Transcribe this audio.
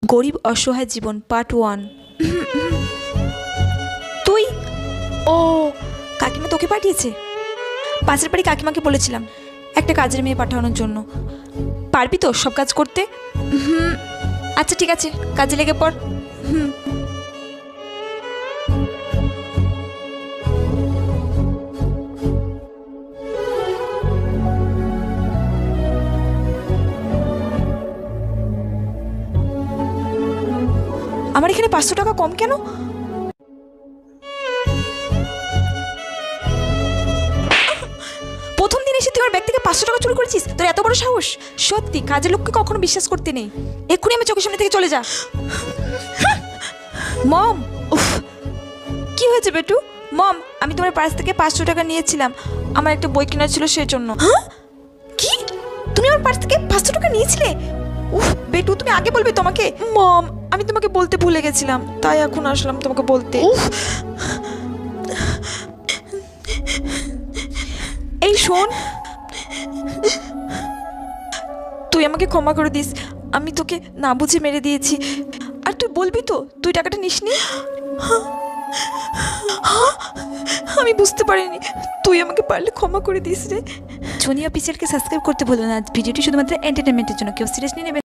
গরিব অসহায় জীবন পার্ট 1। তুই? ও, কাকিমা তোকে পাঠিয়েছে? পাশের বাড়ি কাকিমাকে বলেছিলাম একটা কাজের মেয়ে পাঠানোর জন্য। পারবি তো সব কাজ করতে? আচ্ছা ঠিক আছে, কাজে লেগে পড়। আমার এখানে 500 টাকা কম কেন? প্রথম দিন এসে তুই আমার ব্যাগ থেকে 500 টাকা চুরি করেছিস? তোর এত বড় সাহস! সত্যি কাজের লোককে কখনো বিশ্বাস করতে নেই। এক্ষুনি আমার চোখের সামনে থেকে চলে যা। মম, উফ, কি হয়েছে বেটু? মম, আমি তোমার পার্স থেকে 500 টাকা নিয়েছিলাম, আমার একটা বই কেনার ছিল সেই জন্য। হ্যাঁ? কি? তুমি আমার পার্স থেকে 500 টাকা নিয়েছিলে? উফ বেটু, তুমি আগে বলবে তোমাকে। মম, আমি তোমাকে বলতে ভুলে গেছিলাম, তাই এখন আসলাম তোমাকে বলতে। এই শোন, তুই আমাকে ক্ষমা করে দিস, আমি তোকে না বুঝে মেরে দিয়েছি। আর তুই বলবি তো তুই টাকাটা নিসনি? আমি বুঝতে পারিনি, তুই আমাকে পারলে ক্ষমা করে দিস রে। সোনি অফিসিয়ালকে সাবস্ক্রাইব করতে ভুলো না। ভিডিওটি শুধুমাত্র এন্টারটেনমেন্টের জন্য, কেউ সিরিয়াসলি নেবে।